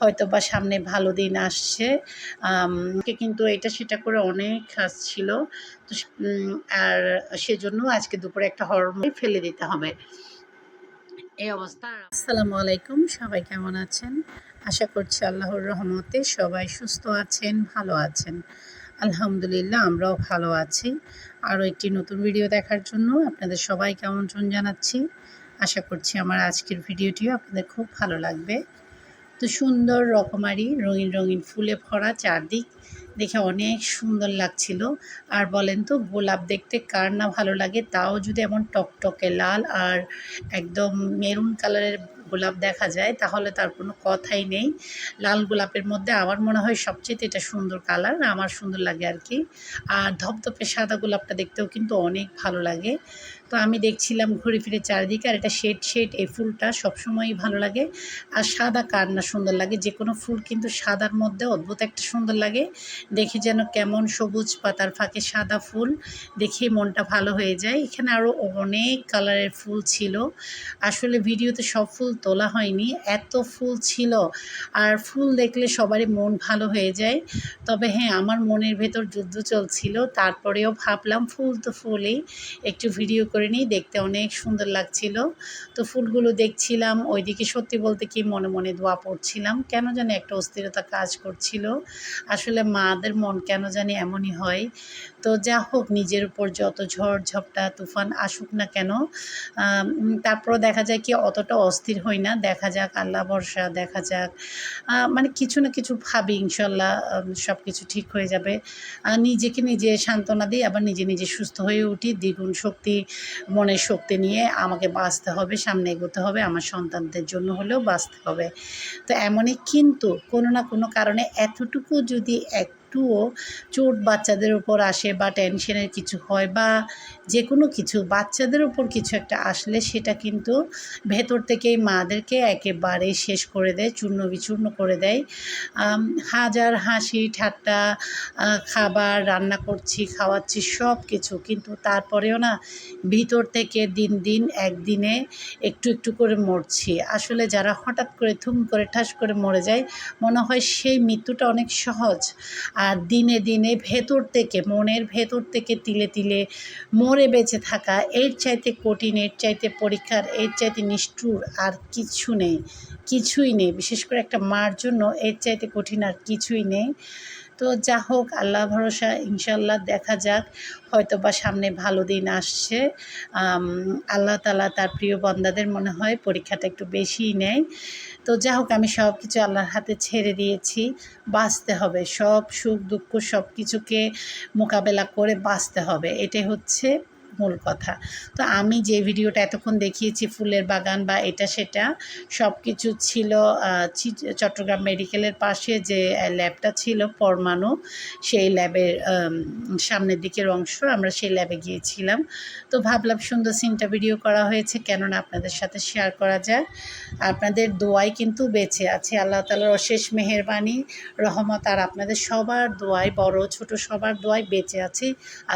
হয়তোবা সামনে ভালো দিন আসছে। কিন্তু এটা সেটা করে অনেক হাসছিল। তো আর সেজন্য আজকে দুপুরে একটা হরর মুভি ফেলে দিতে হবে। এই অবস্থা। আসসালামু আলাইকুম, সবাই কেমন আছেন? আশা করছি আল্লাহর রহমতে সবাই সুস্থ আছেন, ভালো আছেন। আলহামদুলিল্লাহ আমরাও ভালো আছি। আরও একটি নতুন ভিডিও দেখার জন্য আপনাদের সবাইকে আমন্ত্রণ জানাচ্ছি। আশা করছি আমার আজকের ভিডিওটিও আপনাদের খুব ভালো লাগবে। তো সুন্দর রকমারি রঙিন রঙিন ফুলে ভরা চারদিক দেখে অনেক সুন্দর লাগছিল। আর বলেন তো গোলাপ দেখতে কার না ভালো লাগে, তাও যদি এমন টকটকে লাল আর একদম মেরুন কালারের গোলাপ দেখা যায় তাহলে তার কোনো কথাই নেই। লাল গোলাপের মধ্যে আমার মনে হয় সবচেয়ে এটা সুন্দর কালার, আমার সুন্দর লাগে আর কি। আর ধপধপে সাদা গোলাপটা দেখতেও কিন্তু অনেক ভালো লাগে। তো আমি দেখছিলাম ঘুরে ফিরে চারিদিকে, আর এটা শেড এই ফুলটা সবসময়ই ভালো লাগে। আর সাদা কার না সুন্দর লাগে, যে কোনো ফুল কিন্তু সাদার মধ্যে অদ্ভুত একটা সুন্দর লাগে দেখে, যেন কেমন সবুজ পাতার ফাঁকে সাদা ফুল দেখে মনটা ভালো হয়ে যায়। এখানে আরও অনেক কালারের ফুল ছিল। আসলে ভিডিওতে সব ফুল তোলা হয়নি, এত ফুল ছিল। আর ফুল দেখলে সবারই মন ভালো হয়ে যায়। তবে হ্যাঁ, আমার মনের ভেতর যুদ্ধ চলছিল। তারপরেও ভাবলাম ফুল তো ফুলই, একটু ভিডিও করে নিই, দেখতে অনেক সুন্দর লাগছিল। তো ফুলগুলো দেখছিলাম, ওইদিকে সত্যি বলতে কি মনে মনে দোয়া পড়ছিলাম। কেন জানি একটা অস্থিরতা কাজ করছিল। আসলে মাদের মন কেন জানি এমনই হয়। তো যা হোক, নিজের উপর যত ঝড় ঝাপটা তুফান আসুক না কেন, তারপরও দেখা যায় কি অতটা অস্থির হই না। দেখা যাক, আল্লাহ ভরসা, দেখা যাক। মানে কিছু না কিছু ভাবি, ইনশাল্লাহ সব কিছু ঠিক হয়ে যাবে। নিজেকে নিজে সান্ত্বনা দিই, আবার নিজে নিজে সুস্থ হয়ে উঠি। দ্বিগুণ শক্তি, মনের শক্তি নিয়ে আমাকে বাঁচতে হবে, সামনে এগোতে হবে, আমার সন্তানদের জন্য হলেও বাঁচতে হবে। তো এমনই, কিন্তু কোনো না কোনো কারণে এতটুকু যদি একটুও চোট বাচ্চাদের উপর আসে বা টেনশনের কিছু হয় বা যে কোনো কিছু বাচ্চাদের উপর কিছু একটা আসলে, সেটা কিন্তু ভেতর থেকেই মাদেরকে একেবারে শেষ করে দেয়, চূর্ণ বিচূর্ণ করে দেয়। হাজার হাসি ঠাট্টা, খাবার রান্না করছি, খাওয়াচ্ছি, সব কিছু, কিন্তু তারপরেও না ভিতর থেকে দিন দিন একদিনে একটু একটু করে মরছি। আসলে যারা হঠাৎ করে থুম করে ঠাস করে মরে যায়, মনে হয় সেই মৃত্যুটা অনেক সহজ। আর দিনে দিনে ভেতর থেকে, মনের ভেতর থেকে তিলে তিলে মরে বেঁচে থাকা, এর চাইতে কঠিন, এর চাইতে পরীক্ষার, এর চাইতে নিষ্ঠুর আর কিছু নেই, কিছুই নেই। বিশেষ করে একটা মার জন্য এর চাইতে কঠিন আর কিছুই নেই। তো যা হোক, আল্লাহ ভরসা, ইনশাল্লাহ দেখা যাক। হয়তো বা সামনে ভালো দিন আসছে। আল্লাহ তাআলা তার প্রিয় বান্দাদের মনে হয় পরীক্ষাটা একটু বেশিই নেয়। তো যা হোক, আমি সব কিছু আল্লাহর হাতে ছেড়ে দিয়েছি। বাঁচতে হবে, সব সুখ দুঃখ সব কিছুকে মোকাবেলা করে বাঁচতে হবে, এটাই হচ্ছে মূল কথা। তো আমি যে ভিডিওটা এতক্ষণ দেখিয়েছি, ফুলের বাগান বা এটা সেটা সব কিছু ছিল চট্টগ্রাম মেডিকেলের পাশে যে ল্যাবটা ছিল পরমাণু, সেই ল্যাবের সামনের দিকের অংশ, আমরা সেই ল্যাবে গিয়েছিলাম। তো ভাবলাম সুন্দর সিনটা ভিডিও করা হয়েছে, কেননা আপনাদের সাথে শেয়ার করা যায়। আপনাদের দোয়ায় কিন্তু বেঁচে আছে, আল্লাহ তাআলার অশেষ মেহেরবানি, রহমত, আর আপনাদের সবার দোয়ায়, বড় ছোট সবার দোয়ায় বেঁচে আছি।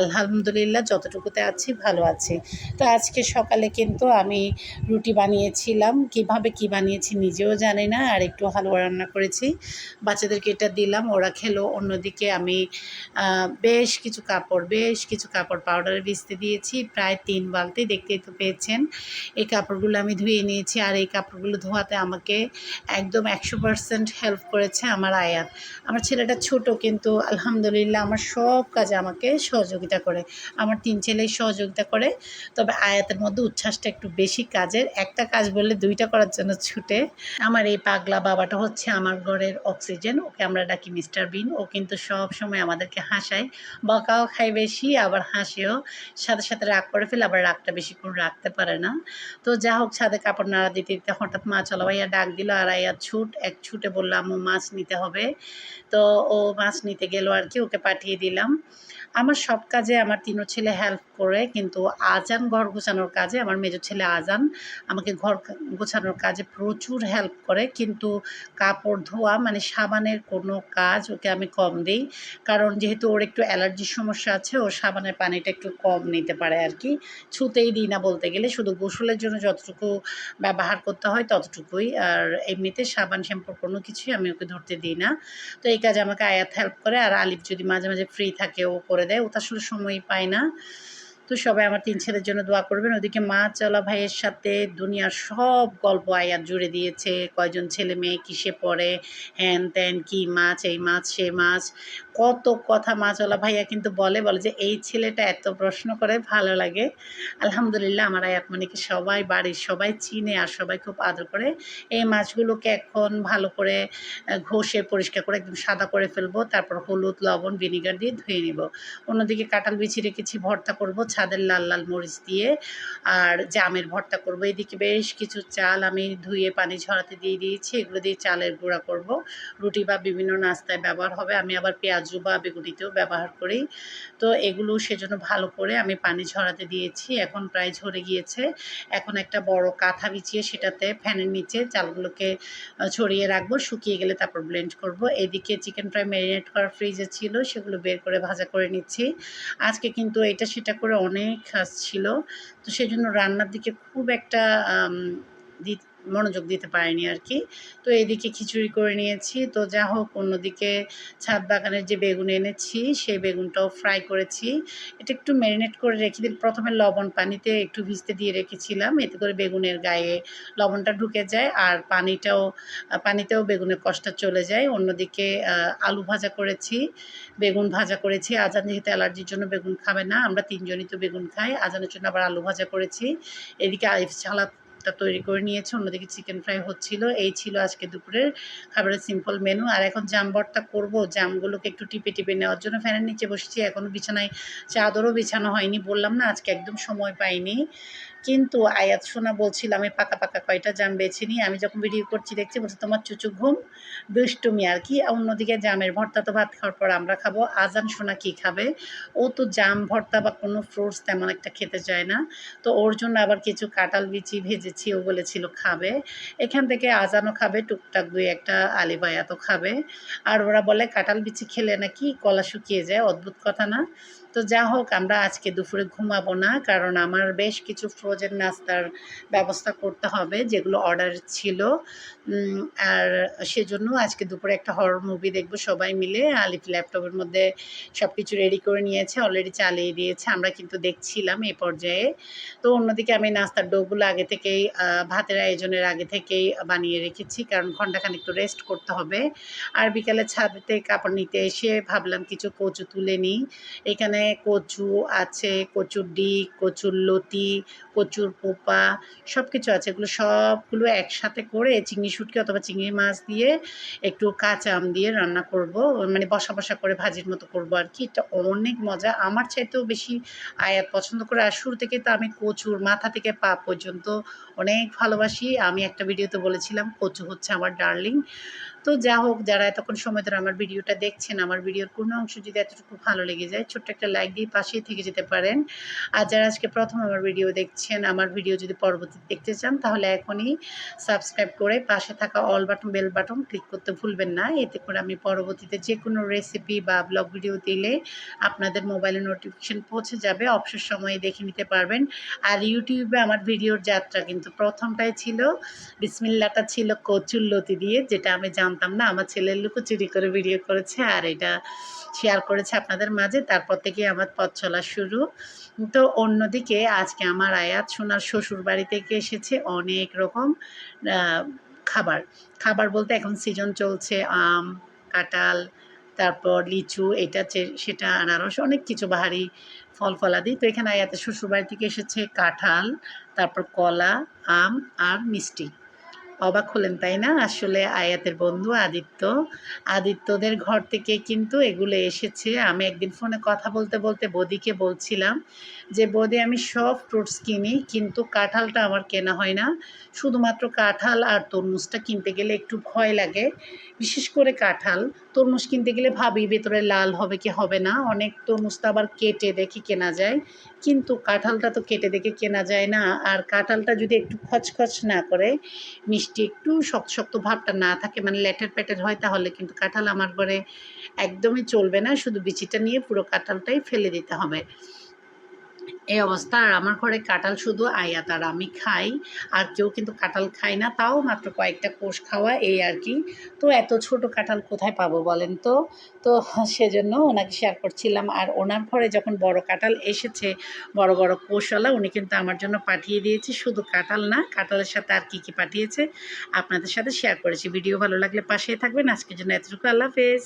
আলহামদুলিল্লাহ, যতটুকুতে আছি ভালো আছি। তো আজকে সকালে কিন্তু আমি রুটি বানিয়েছিলাম, কিভাবে কি বানিয়েছি নিজেও জানি না। আর একটু হালুয়া রান্না করেছি, বাচ্চাদেরকে এটা দিলাম, ওরা খেলো। অন্যদিকে আমি বেশ কিছু কাপড় পাউডারে ভিজতে দিয়েছি, প্রায় 3 বালতি, দেখতেই তো পেয়েছেন। এই কাপড়গুলো আমি ধুয়ে নিয়েছি। আর এই কাপড়গুলো ধোয়াতে আমাকে একদম 100% হেল্প করেছে আমার আয়াত। আমার ছেলেটা ছোট, কিন্তু আলহামদুলিল্লাহ আমার সব কাজে আমাকে সহযোগিতা করে। আমার 3 ছেলেই সহযোগিতা করে। তবে আয়াতের মধ্যে উচ্ছ্বাসটা একটু বেশি কাজের। একটা কাজ বললে 2টা করার জন্য ছুটে। আমার এই পাগলা বাবাটা হচ্ছে আমার ঘরের অক্সিজেন। ওকে আমরা ডাকি মিস্টার বিন। ও কিন্তু সব সময় আমাদেরকে হাসায়, বকাও খায় বেশি, আবার হাসেও। সাথে সাথে রাগ করে ফেলে, আবার রাগটা বেশিক্ষণ রাখতে পারে না। তো যা হোক, ছাদে কাপড় নাড়া দিতে দিতে হঠাৎ মা চলো ভাইয়া ডাক দিল। আর আয়াত এক ছুটে বলল আম্মু মাছ নিতে হবে। তো ও মাছ নিতে গেল আর কি, ওকে পাঠিয়ে দিলাম। আমার সব কাজে আমার 3 ছেলে হেল্প করে কিন্তু আজান ঘর গোছানোর কাজে আমার মেজো ছেলে আজান আমাকে ঘর গোছানোর কাজে প্রচুর হেল্প করে, কিন্তু কাপড় ধোয়া মানে সাবানের কোনো কাজ ওকে আমি কম দিই, কারণ যেহেতু ওর একটু অ্যালার্জির সমস্যা আছে, ও সাবানের পানিটা একটু কম নিতে পারে আর কি। ছুঁতেই দিই না বলতে গেলে, শুধু গোসলের জন্য যতটুকু ব্যবহার করতে হয় ততটুকুই, আর এমনিতে সাবান শ্যাম্পুর কোনো কিছুই আমি ওকে ধরতে দিই না। তো এই কাজে আমাকে আয়াত হেল্প করে, আর আলিফ যদি মাঝে মাঝে ফ্রি থাকে ও করে দেয়, ও তো আসলে সময়ই পায় না। তো সবাই আমার ৩ ছেলের জন্য দোয়া করবেন। ওদিকে মাশাআল্লাহ ভাইয়ের সাথে দুনিয়ার সব গল্প আয়াত জুড়ে দিয়েছে। কয়জন ছেলে-মেয়ে, কিসে পড়ে, হ্যান-ত্যান, কি মাছ, এই মাছ, সে মাছ। কত কথা মাশাআল্লাহ ভাইয়া কিন্তু বলে যে, "এই ছেলেটা এত প্রশ্ন করে, ভালো লাগে।" আলহামদুলিল্লাহ আমার আয়াত মনিকে সবাই, বাড়ির সবাই চিনে আর সবাই খুব আদর করে। এই মাছগুলোকে এখন ভালো করে ঘষে পরিষ্কার করে একদম সাদা করে ফেলবো। তারপর হলুদ, লবণ, ভিনিগার দিয়ে ধুয়ে নিব। অন্যদিকে কাঁঠাল বিচি রেখেছি, ভর্তা করব ছাদের লাল লাল মরিচ দিয়ে, আর জামের ভর্তা করব। এদিকে বেশ কিছু চাল আমি ধুয়ে পানি ঝরাতে দিয়ে দিয়েছি, এগুলো দিয়ে চালের গুঁড়া করব, রুটি বা বিভিন্ন নাস্তায় ব্যবহার হবে। আমি আবার পেঁয়াজু বা বেগুনিতেও ব্যবহার করি। তো এগুলো সেজন্য ভালো করে আমি পানি ঝরাতে দিয়েছি, এখন প্রায় ঝরে গিয়েছে। এখন একটা বড় কাঁথা বিছিয়ে সেটাতে ফ্যানের নিচে চালগুলোকে ছড়িয়ে রাখবো, শুকিয়ে গেলে তারপর ব্লেন্ড করব। এদিকে চিকেন ফ্রাই ম্যারিনেট করা ফ্রিজে ছিল, সেগুলো বের করে ভাজা করে নিচ্ছি। আজকে কিন্তু এটা সেটা করে অনেক কাজ ছিল, তো সেজন্য রান্নার দিকে খুব একটা আম দি মনোযোগ দিতে পারিনি আর কি। তো এদিকে খিচুড়ি করে নিয়েছি। তো যা হোক, অন্যদিকে ছাদ বাগানের যে বেগুন এনেছি, সেই বেগুনটাও ফ্রাই করেছি। এটা একটু ম্যারিনেট করে রেখে দিই। প্রথমে লবণ পানিতে একটু ভিজতে দিয়ে রেখেছিলাম, এতে করে বেগুনের গায়ে লবণটা ঢুকে যায় আর পানিতেও বেগুনের কষটা চলে যায়। অন্যদিকে আলু ভাজা করেছি, বেগুন ভাজা করেছি। আজান যেহেতু অ্যালার্জির জন্য বেগুন খাবে না, আমরা ৩ জনই তো বেগুন খাই। আজানের জন্য আবার আলু ভাজা করেছি। এদিকে আলিফ সালাদটা তৈরি করে নিয়েছে, অন্যদিকে চিকেন ফ্রাই হচ্ছিল। এই ছিল আজকে দুপুরের খাবারের সিম্পল মেনু। আর এখন জাম ভর্তা করব। জামগুলোকে একটু টিপে টিপে নেওয়ার জন্য ফ্যানের নিচে বসেছি। এখনও বিছানায় চাদরও বিছানো হয়নি। বললাম না আজকে একদম সময় পাইনি। কিন্তু আয়াত সোনা বলছিল আমি পাকা পাকা কয়টা জাম বেছে নিই। আমি যখন ভিডিও করছি দেখছি, বলছে তোমার চুচু ঘুম, দুষ্টুমি আর কি। অন্যদিকে জামের ভর্তা তো ভাত খাওয়ার পর আমরা খাবো। আজান সোনা কি খাবে? ও তো জাম ভর্তা বা কোনো ফ্রুটস তেমন একটা খেতে চায় না। তো ওর জন্য আবার কিছু কাঁঠাল বিচি ভেজেছি, ও বলেছিল খাবে। এখান থেকে আজানও খাবে, টুকটাক ২-১টা আলিফ আয়াতও খাবে। আর ওরা বলে কাঁঠাল বিচি খেলে নাকি গলা শুকিয়ে যায়। অদ্ভুত কথা না? তো যা হোক, আমরা আজকে দুপুরে ঘুমাবো না, কারণ আমার বেশ কিছু ফ্রোজেন নাস্তার ব্যবস্থা করতে হবে যেগুলো অর্ডার ছিল। আর সেজন্য আজকে দুপুরে একটা হরর মুভি দেখবো সবাই মিলে। আলিফ ল্যাপটপের মধ্যে সব কিছু রেডি করে নিয়েছে, অলরেডি চালিয়ে দিয়েছে, আমরা কিন্তু দেখছিলাম এই পর্যায়ে। তো অন্যদিকে আমি নাস্তার ডোগুলো আগে থেকেই ভাতের আয়োজনের আগে থেকেই বানিয়ে রেখেছি, কারণ ঘণ্টাখানেক তো রেস্ট করতে হবে। আর বিকালে ছাদেতে কাপড় নিতে এসে ভাবলাম কিছু কচু তুলে নিই। এখানে কচু আছে, কচুর ডিক, কচুর লতি, কচুর পোপা সবকিছু আছে। এগুলো সবগুলো একসাথে করে চিংড়ি শুঁটকি অথবা চিংড়ি মাছ দিয়ে একটু কাঁচা আম দিয়ে রান্না করব। মানে বসা, বসা করে ভাজির মতো করব আরকি। এটা অনেক মজা। আমার চাইতেও বেশি আয়াত পছন্দ করে। আর শুরু থেকেই তো আমি কচুর মাথা থেকে পা পর্যন্ত অনেক ভালোবাসি। আমি একটা ভিডিওতে বলেছিলাম কচু হচ্ছে আমার ডার্লিং। তো যা হোক, যারা এতক্ষণ সময় ধরে আমার ভিডিওটা দেখছেন, আমার ভিডিওর কোনো অংশ যদি এতটুকু ভালো লেগে যায়, ছোট্ট একটা লাইক দিয়ে পাশেই থেকে যেতে পারেন। আর যারা আজকে প্রথম আমার ভিডিও দেখছেন, আমার ভিডিও যদি পরবর্তীতে দেখতে চান, তাহলে এখনই সাবস্ক্রাইব করে পাশে থাকা all button, bell button click করতে ভুলবেন না। এতে করে আমি পরবর্তীতে যেকোনো রেসিপি বা ব্লগ ভিডিও দিলে আপনাদের মোবাইলে নোটিফিকেশন পৌঁছে যাবে। অবসর সময়ে দেখে নিতে পারবেন। আর ইউটিউবে আমার ভিডিওর যাত্রা কিন্তু প্রথমটাই ছিল, বিসমিল্লাহটা ছিল কচুরলতি দিয়ে, যেটা আমি জানতাম না। আমার ছেলের লুকোচুরি করে ভিডিও করেছে আর এটা শেয়ার করেছে আপনাদের মাঝে। তারপর থেকেই আমার পথ চলা শুরু। তো অন্যদিকে আজকে আমার আয়াত সোনার শ্বশুরবাড়ি থেকে এসেছে অনেক রকম আ খাবার। খাবার বলতে এখন সিজন চলছে আম, কাঁঠাল, তারপর লিচু, এটা সেটা, আনারস, অনেক কিছু বাহারি ফল-ফলাদি। তো এখানে আয়াতের শ্বশুরবাড়ি থেকে এসেছে কাঁঠাল, তারপর কলা, আম আর মিষ্টি। অবাক হলেন তাই না? আসলে আয়াতের বন্ধু আদিত্যদের ঘর থেকে কিন্তু এগুলো এসেছে। আমি একদিন ফোনে কথা বলতে বলতে বৌদিকে বলছিলাম যে বৌদি আমি সব ফ্রুটস কিনি কিন্তু কাঁঠালটা আমার কেনা হয় না। শুধুমাত্র কাঁঠাল আর তরমুজটা কিনতে গেলে একটু ভয় লাগে। বিশেষ করে কাঁঠাল, তরমুজ কিনতে গেলে ভাবি ভেতরে লাল হবে কি হবে না। অনেক তরমুজ তো আবার কেটে দেখে কেনা যায়। কিন্তু কাঁঠালটা তো কেটে দেখে কেনা যায় না। আর কাঁঠালটা যদি একটু খচখচ না করে, মিষ্টি একটু শক্ত, শক্ত ভাবটা না থাকে মানে লেটের-পেটের হয় তাহলে কিন্তু কাঁঠাল আমার ঘরে একদমই চলবে না। শুধু বিচিটা নিয়ে পুরো কাঁঠালটাই ফেলে দিতে হবে। এই অবস্থা। আর আমার ঘরে কাঁঠাল শুধু আয়াত আর আমি খাই। আর কেউ কিন্তু কাঁঠাল খায় না। তাও মাত্র কয়েকটা কোষ খাওয়া এই আর কি। তো এত ছোট কাঁঠাল কোথায় পাবো বলেন তো? তো সেজন্য ওনাকে শেয়ার করছিলাম। আর ওনার ঘরে যখন বড় কাঁঠাল এসেছে, বড়, বড় কোষওয়ালা উনি কিন্তু আমার জন্য পাঠিয়ে দিয়েছে। শুধু কাঁঠাল না, কাঁঠালের সাথে আর কি, কি পাঠিয়েছে আপনাদের সাথে শেয়ার করেছি। ভিডিও ভালো লাগলে পাশেই থাকবেন। আজকের জন্য এতটুকু। আল্লাহ হাফেজ।